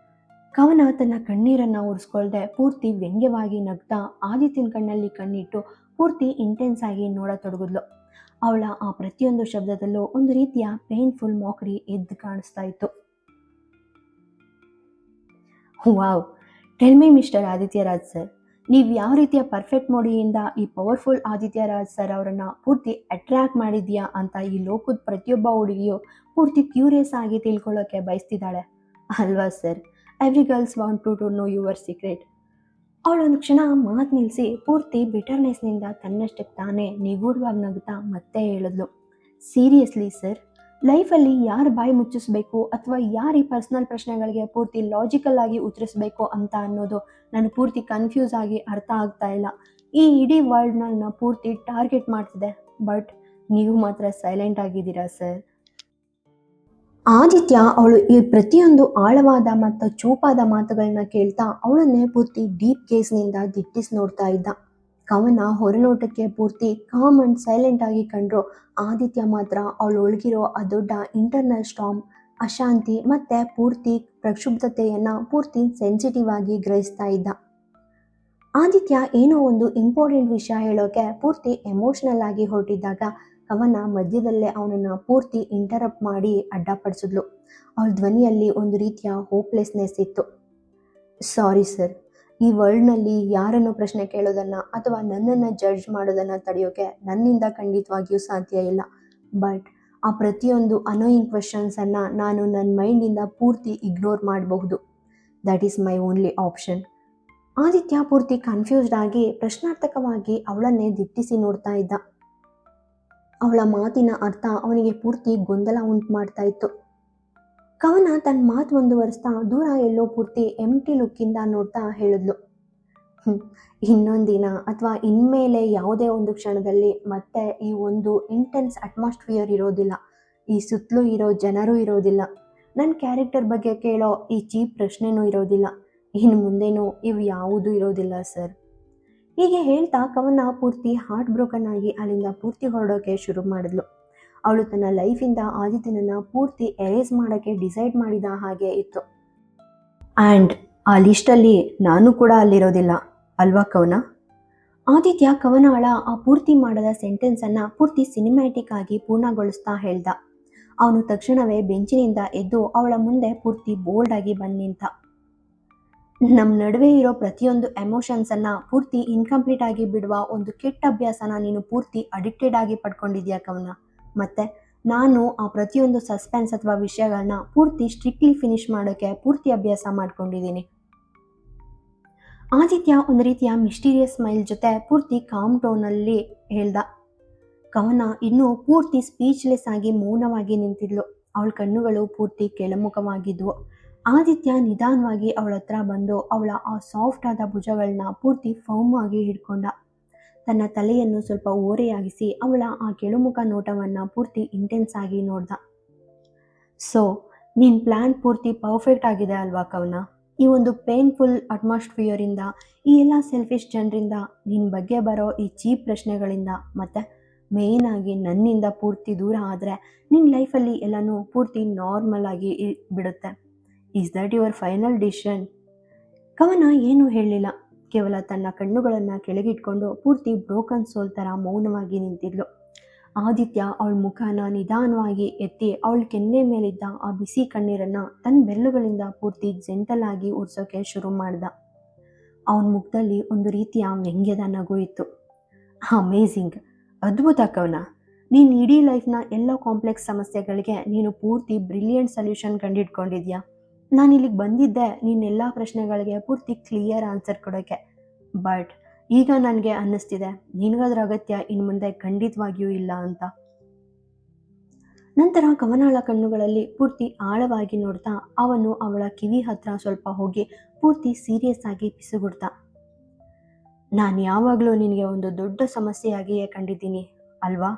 Speaker 1: ಕವನ ತನ್ನ ಕಣ್ಣೀರನ್ನು ಉರಿಸ್ಕೊಳ್ದೆ ಪೂರ್ತಿ ವ್ಯಂಗ್ಯವಾಗಿ ನಗ್ತಾ ಆದಿತ್ಯನ ಕಣ್ಣಲ್ಲಿ ಕಣ್ಣಿಟ್ಟು ಪೂರ್ತಿ ಇಂಟೆನ್ಸ್ ಆಗಿ ನೋಡತೊಡಗಿದ್ಲು. ಅವಳ ಆ ಪ್ರತಿಯೊಂದು ಶಬ್ದದಲ್ಲೂ ಒಂದು ರೀತಿಯ ಪೇನ್ಫುಲ್ ಮಾಕ್ರಿ ಎದ್ದು ಕಾಣಿಸ್ತಾ ಇತ್ತು. Wow, tell me mister Aditya Raj sir, ನೀವು ಯಾವ ರೀತಿಯ ಪರ್ಫೆಕ್ಟ್ ಮೋಡಿಯಿಂದ ಈ ಪವರ್ಫುಲ್ ಆದಿತ್ಯ ರಾಜ್ ಸರ್ ಅವರನ್ನು ಪೂರ್ತಿ ಅಟ್ರ್ಯಾಕ್ಟ್ ಮಾಡಿದ್ಯಾ ಅಂತ ಈ ಲೋಕದ ಪ್ರತಿಯೊಬ್ಬ ಹುಡುಗಿಯು ಪೂರ್ತಿ ಕ್ಯೂರಿಯಸ್ ಆಗಿ ತಿಳ್ಕೊಳ್ಳೋಕ್ಕೆ ಬಯಸ್ತಿದ್ದಾಳೆ ಅಲ್ವಾ sir? Every girls want to know your secret. ಅವಳೊಂದು ಕ್ಷಣ ಮಾತು ನಿಲ್ಲಿಸಿ ಪೂರ್ತಿ ಬಿಟರ್ನೆಸ್ನಿಂದ ತನ್ನಷ್ಟಕ್ಕೆ ತಾನೇ ನಿಗೂಢವಾಗಿ ನಗುತ್ತಾ ಮತ್ತೆ ಹೇಳಿದ್ಲು. ಸೀರಿಯಸ್ಲಿ ಸರ್, ಲೈಫಲ್ಲಿ ಯಾರು ಬಾಯಿ ಮುಚ್ಚಿಸ್ಬೇಕು ಅಥವಾ ಯಾರು ಈ ಪರ್ಸ್ನಲ್ ಪ್ರಶ್ನೆಗಳಿಗೆ ಪೂರ್ತಿ ಲಾಜಿಕಲ್ ಆಗಿ ಉತ್ತರಿಸ್ಬೇಕು ಅಂತ ಅನ್ನೋದು ನಾನು ಪೂರ್ತಿ ಕನ್ಫ್ಯೂಸ್ ಆಗಿ ಅರ್ಥ ಆಗ್ತಾ ಇಲ್ಲ. ಈ ಇಡೀ ವರ್ಲ್ಡ್ನ ನನ್ನ ಪೂರ್ತಿ ಟಾರ್ಗೆಟ್ ಮಾಡ್ತಿದೆ. ಬಟ್ ನೀವು ಮಾತ್ರ ಸೈಲೆಂಟ್ ಆಗಿದ್ದೀರಾ ಸರ್. ಆದಿತ್ಯ ಅವಳು ಈ ಪ್ರತಿಯೊಂದು ಆಳವಾದ ಮತ್ತು ಚೂಪಾದ ಮಾತುಗಳನ್ನ ಕೇಳ್ತಾ ಅವಳನ್ನೇ ಪೂರ್ತಿ ಡೀಪ್ ಕೇಸ್ನಿಂದ ದಿಟ್ಟಿಸಿ ನೋಡ್ತಾ ಇದ್ದ. ಕವನ ಹೊರನೋಟಕ್ಕೆ ಪೂರ್ತಿ ಕಾಮ್ ಅಂಡ್ ಸೈಲೆಂಟ್ ಆಗಿ ಕಂಡ್ರು ಆದಿತ್ಯ ಮಾತ್ರ ಅವಳು ಒಳಗಿರೋ ಆ ದೊಡ್ಡ ಇಂಟರ್ನಲ್ ಸ್ಟಾರ್ಮ್, ಅಶಾಂತಿ ಮತ್ತು ಪೂರ್ತಿ ಪ್ರಕ್ಷುಬ್ಧತೆಯನ್ನು ಪೂರ್ತಿ ಸೆನ್ಸಿಟಿವ್ ಆಗಿ ಗ್ರಹಿಸ್ತಾ ಇದ್ದ. ಆದಿತ್ಯ ಏನೋ ಒಂದು ಇಂಪಾರ್ಟೆಂಟ್ ವಿಷಯ ಹೇಳೋಕೆ ಪೂರ್ತಿ ಎಮೋಷ್ನಲ್ ಆಗಿ ಹೊರಟಿದ್ದಾಗ ಕವನ ಮಧ್ಯದಲ್ಲೇ ಅವನನ್ನು ಪೂರ್ತಿ ಇಂಟರಪ್ಟ್ ಮಾಡಿ ಅಡ್ಡಪಡಿಸಿದ್ಲು. ಅವಳ ಧ್ವನಿಯಲ್ಲಿ ಒಂದು ರೀತಿಯ ಹೋಪ್ಲೆಸ್ನೆಸ್ ಇತ್ತು. ಸಾರಿ ಸರ್, ಈ ವರ್ಲ್ಡ್ನಲ್ಲಿ ಯಾರನ್ನು ಪ್ರಶ್ನೆ ಕೇಳೋದನ್ನು ಅಥವಾ ನನ್ನನ್ನು ಜಡ್ಜ್ ಮಾಡೋದನ್ನು ತಡೆಯೋಕೆ ನನ್ನಿಂದ ಖಂಡಿತವಾಗಿಯೂ ಸಾಧ್ಯ ಇಲ್ಲ. ಬಟ್ ಆ ಪ್ರತಿಯೊಂದು ಅನೋಯಿಂಗ್ ಕ್ವೆಶನ್ಸನ್ನು ನಾನು ನನ್ನ ಮೈಂಡಿಂದ ಪೂರ್ತಿ ಇಗ್ನೋರ್ ಮಾಡಬಹುದು. That is my only option. Aditya ಪೂರ್ತಿ ಕನ್ಫ್ಯೂಸ್ಡ್ ಆಗಿ ಪ್ರಶ್ನಾರ್ಥಕವಾಗಿ ಅವಳನ್ನೇ ದಿಟ್ಟಿಸಿ ನೋಡ್ತಾ ಇದ್ದ. ಅವಳ ಮಾತಿನ ಅರ್ಥ ಅವನಿಗೆ ಪೂರ್ತಿ ಗೊಂದಲ ಉಂಟು ಮಾಡ್ತಾ ಇತ್ತು. ಕವನ ತನ್ನ ಮಾತು ಮುಂದುವರಿಸ್ತಾ ದೂರ ಎಲ್ಲೋ ಪೂರ್ತಿ ಎಂಟಿ ಲುಕ್ಕಿಂದ ನೋಡ್ತಾ ಹೇಳಿದ್ಲು, ಹ್ಮ್, ಇನ್ನೊಂದಿನ ಅಥವಾ ಇನ್ಮೇಲೆ ಯಾವುದೇ ಒಂದು ಕ್ಷಣದಲ್ಲಿ ಮತ್ತೆ ಈ ಒಂದು ಇಂಟೆನ್ಸ್ ಅಟ್ಮಾಸ್ಫಿಯರ್ ಇರೋದಿಲ್ಲ, ಈ ಸುತ್ತಲೂ ಇರೋ ಜನರು ಇರೋದಿಲ್ಲ, ನನ್ನ ಕ್ಯಾರೆಕ್ಟರ್ ಬಗ್ಗೆ ಕೇಳೋ ಈ ಚೀಪ್ ಪ್ರಶ್ನೆನೂ ಇರೋದಿಲ್ಲ, ಇನ್ನು ಮುಂದೇನೂ ಇವು ಯಾವುದೂ ಇರೋದಿಲ್ಲ ಸರ್. ಹೀಗೆ ಹೇಳ್ತಾ ಕವನ ಪೂರ್ತಿ ಹಾರ್ಟ್ ಬ್ರೋಕನ್ ಆಗಿ ಅಲ್ಲಿಂದ ಪೂರ್ತಿ ಹೊರಡೋಕೆ ಶುರು ಮಾಡಿದ್ಲು. ಅವಳು ತನ್ನ ಲೈಫಿಂದ ಆದಿತ್ಯನನ್ನ ಪೂರ್ತಿ ಎರೇಸ್ ಮಾಡೋಕ್ಕೆ ಡಿಸೈಡ್ ಮಾಡಿದ ಹಾಗೆ ಇತ್ತು. ಆ್ಯಂಡ್ ಆ ಲಿಸ್ಟಲ್ಲಿ ನಾನು ಕೂಡ ಅಲ್ಲಿರೋದಿಲ್ಲ ಅಲ್ವಾ ಕವನ? ಆದಿತ್ಯ ಕವನಾಳ ಆ ಪೂರ್ತಿ ಮಾಡದ ಸೆಂಟೆನ್ಸನ್ನು ಪೂರ್ತಿ ಸಿನಿಮ್ಯಾಟಿಕ್ ಆಗಿ ಪೂರ್ಣಗೊಳಿಸ್ತಾ ಹೇಳ್ದ. ಅವನು ತಕ್ಷಣವೇ ಬೆಂಚಿನಿಂದ ಎದ್ದು ಅವಳ ಮುಂದೆ ಪೂರ್ತಿ ಬೋಲ್ಡ್ ಆಗಿ ಬಂದು ನಿಂತ. ನಮ್ಮ ನಡುವೆ ಇರೋ ಪ್ರತಿಯೊಂದು ಎಮೋಷನ್ಸನ್ನು ಪೂರ್ತಿ ಇನ್ಕಂಪ್ಲೀಟ್ ಆಗಿ ಬಿಡುವ ಒಂದು ಕೆಟ್ಟ ಅಭ್ಯಾಸನ ನೀನು ಪೂರ್ತಿ ಅಡಿಕ್ಟೆಡ್ ಆಗಿ ಪಡ್ಕೊಂಡಿದ್ಯಾ ಕವನ. ಮತ್ತು ನಾನು ಆ ಪ್ರತಿಯೊಂದು ಸಸ್ಪೆನ್ಸ್ ಅಥವಾ ವಿಷಯಗಳನ್ನ ಪೂರ್ತಿ ಸ್ಟ್ರಿಕ್ಟ್ಲಿ ಫಿನಿಶ್ ಮಾಡೋಕ್ಕೆ ಪೂರ್ತಿ ಅಭ್ಯಾಸ ಮಾಡ್ಕೊಂಡಿದ್ದೀನಿ. ಆದಿತ್ಯ ಒಂದು ರೀತಿಯ ಮಿಸ್ಟೀರಿಯಸ್ ಸ್ಮೈಲ್ ಜೊತೆ ಪೂರ್ತಿ ಕಾಮ್ ಟೋನಲ್ಲಿ ಹೇಳ್ದ. ಕವನ ಇನ್ನೂ ಪೂರ್ತಿ ಸ್ಪೀಚ್ಲೆಸ್ ಆಗಿ ಮೌನವಾಗಿ ನಿಂತಿದ್ಲು. ಅವಳ ಕಣ್ಣುಗಳು ಪೂರ್ತಿ ಕೆಳಮುಖವಾಗಿದ್ವು. ಆದಿತ್ಯ ನಿಧಾನವಾಗಿ ಅವಳ ಹತ್ರ ಬಂದು ಅವಳ ಆ ಸಾಫ್ಟ್ ಆದ ಭುಜಗಳನ್ನ ಪೂರ್ತಿ ಫರ್ಮ್ ಆಗಿ ಹಿಡ್ಕೊಂಡ. ತನ್ನ ತಲೆಯನ್ನು ಸ್ವಲ್ಪ ಓರೆಯಾಗಿಸಿ ಅವಳ ಆ ಕೆಳುಮುಖ ನೋಟವನ್ನು ಪೂರ್ತಿ ಇಂಟೆನ್ಸ್ ಆಗಿ ನೋಡ್ದ. ಸೊ ನಿನ್ನ ಪ್ಲ್ಯಾನ್ ಪೂರ್ತಿ ಪರ್ಫೆಕ್ಟ್ ಆಗಿದೆ ಅಲ್ವಾ ಕವನ? ಈ ಒಂದು ಪೇನ್ಫುಲ್ ಅಟ್ಮಾಸ್ಫಿಯರಿಂದ, ಈ ಎಲ್ಲ ಸೆಲ್ಫಿಶ್ ಜನರಿಂದ, ನಿನ್ನ ಬಗ್ಗೆ ಬರೋ ಈ ಚೀಪ್ ಪ್ರಶ್ನೆಗಳಿಂದ, ಮತ್ತು ಮೇಯ್ನ್ ಆಗಿ ನನ್ನಿಂದ ಪೂರ್ತಿ ದೂರ ಆದರೆ ನಿನ್ನ ಲೈಫಲ್ಲಿ ಎಲ್ಲನೂ ಪೂರ್ತಿ ನಾರ್ಮಲ್ ಆಗಿ ಬಿಡುತ್ತೆ. Is that your final decision? ಕವನ ಏನೂ ಹೇಳಲಿಲ್ಲ. ಕೇವಲ ತನ್ನ ಕಣ್ಣುಗಳನ್ನು ಕೆಳಗಿಟ್ಕೊಂಡು ಪೂರ್ತಿ ಬ್ರೋಕನ್ ಸೋಲ್ ಥರ ಮೌನವಾಗಿ ನಿಂತಿದ್ಲು. ಆದಿತ್ಯ ಅವಳ ಮುಖನ ನಿಧಾನವಾಗಿ ಎತ್ತಿ ಅವಳ ಕೆನ್ನೆ ಮೇಲಿದ್ದ ಆ ಬಿಸಿ ಕಣ್ಣೀರನ್ನು ತನ್ನ ಬೆರಳುಗಳಿಂದ ಪೂರ್ತಿ ಜೆಂಟಲ್ ಆಗಿ ಉರ್ಸೋಕೆ ಶುರು ಮಾಡ್ದ. ಅವನ ಮುಖದಲ್ಲಿ ಒಂದು ರೀತಿಯ ವ್ಯಂಗ್ಯದ ನಗು ಇತ್ತು. ಅಮೇಝಿಂಗ್, ಅದ್ಭುತ ಕವನ. ನೀನು ಇಡೀ ಲೈಫ್ನ ಎಲ್ಲ ಕಾಂಪ್ಲೆಕ್ಸ್ ಸಮಸ್ಯೆಗಳಿಗೆ ನೀನು ಪೂರ್ತಿ ಬ್ರಿಲಿಯಂಟ್ ಸೊಲ್ಯೂಷನ್ ಕಂಡಿಡ್ಕೊಂಡಿದ್ಯಾ. ನಾನು ಇಲ್ಲಿಗೆ ಬಂದಿದ್ದೆ ನಿನ್ನೆಲ್ಲ ಪ್ರಶ್ನೆಗಳಿಗೆ ಪೂರ್ತಿ ಕ್ಲಿಯರ್ ಆನ್ಸರ್ ಕೊಡೋಕ್ಕೆ. ಬಟ್ ಈಗ ನನಗೆ ಅನ್ನಿಸ್ತಿದೆ ನಿನಗದ್ರ ಅಗತ್ಯ ಇನ್ನು ಮುಂದೆ ಖಂಡಿತವಾಗಿಯೂ ಇಲ್ಲ ಅಂತ. ನಂತರ ಕವನಾಳ ಕಣ್ಣುಗಳಲ್ಲಿ ಪೂರ್ತಿ ಆಳವಾಗಿ ನೋಡ್ತಾ ಅವನು ಅವಳ ಕಿವಿ ಹತ್ರ ಸ್ವಲ್ಪ ಹೋಗಿ ಪೂರ್ತಿ ಸೀರಿಯಸ್ ಆಗಿ ಪಿಸುಗುಡ್ತಾ. ನಾನು ಯಾವಾಗಲೂ ನಿನಗೆ ಒಂದು ದೊಡ್ಡ ಸಮಸ್ಯೆಯಾಗಿಯೇ ಕಂಡಿದ್ದೀನಿ ಅಲ್ವಾ?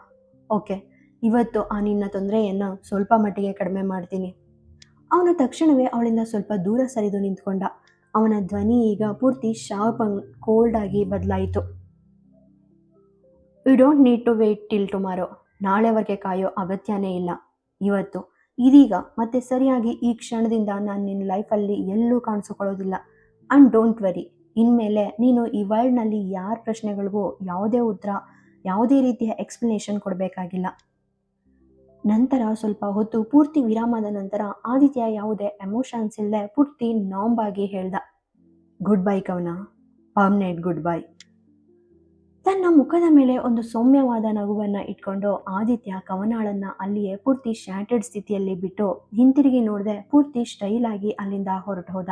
Speaker 1: ಓಕೆ, ಇವತ್ತು ಆ ನಿನ್ನ ತೊಂದರೆಯನ್ನು ಸ್ವಲ್ಪ ಮಟ್ಟಿಗೆ ಕಡಿಮೆ ಮಾಡ್ತೀನಿ. ಅವನು ತಕ್ಷಣವೇ ಅವಳಿಂದ ಸ್ವಲ್ಪ ದೂರ ಸರಿದು ನಿಂತ್ಕೊಂಡ. ಅವನ ಧ್ವನಿ ಈಗ ಪೂರ್ತಿ ಶಾರ್ಪ್ ಅಂಡ್ ಕೋಲ್ಡ್ ಆಗಿ ಬದಲಾಯಿತು. You don't need to wait till tomorrow. ನಾಳೆವರೆಗೆ ಕಾಯೋ ಅಗತ್ಯನೇ ಇಲ್ಲ. ಇವತ್ತು, ಇದೀಗ, ಮತ್ತೆ ಸರಿಯಾಗಿ ಈ ಕ್ಷಣದಿಂದ ನಾನು ನಿನ್ನ ಲೈಫಲ್ಲಿ ಎಲ್ಲೂ ಕಾಣಿಸ್ಕೊಳ್ಳೋದಿಲ್ಲ. ಆ್ಯಂಡ್ ಡೋಂಟ್ ವರಿ, ಇನ್ಮೇಲೆ ನೀನು ಈ ವರ್ಲ್ಡ್ನಲ್ಲಿ ಯಾರ ಪ್ರಶ್ನೆಗಳಿಗೂ ಯಾವುದೇ ಉತ್ತರ, ಯಾವುದೇ ರೀತಿಯ ಎಕ್ಸ್ಪ್ಲನೇಷನ್ ಕೊಡಬೇಕಾಗಿಲ್ಲ. ನಂತರ ಸ್ವಲ್ಪ ಹೊತ್ತು ಪೂರ್ತಿ ವಿರಾಮದ ನಂತರ ಆದಿತ್ಯ ಯಾವುದೇ ಎಮೋಷನ್ಸ್ ಇಲ್ಲದೆ ಪೂರ್ತಿ ನಾಂಬಾಗಿ ಹೇಳ್ದ, ಗುಡ್ ಬೈ ಕವನ, ಪರ್ಮನೆಂಟ್ ಗುಡ್ ಬೈ. ತನ್ನ ಮುಖದ ಮೇಲೆ ಒಂದು ಸೌಮ್ಯವಾದ ನಗುವನ್ನು ಇಟ್ಕೊಂಡು ಆದಿತ್ಯ ಕವನಾಳನ್ನು ಅಲ್ಲಿಯೇ ಪೂರ್ತಿ ಶ್ಯಾಟರ್ಡ್ ಸ್ಥಿತಿಯಲ್ಲಿ ಬಿಟ್ಟು ಹಿಂತಿರುಗಿ ನೋಡದೆ ಪೂರ್ತಿ ಸ್ಟೈಲ್ ಆಗಿ ಅಲ್ಲಿಂದ ಹೊರಟು ಹೋದ.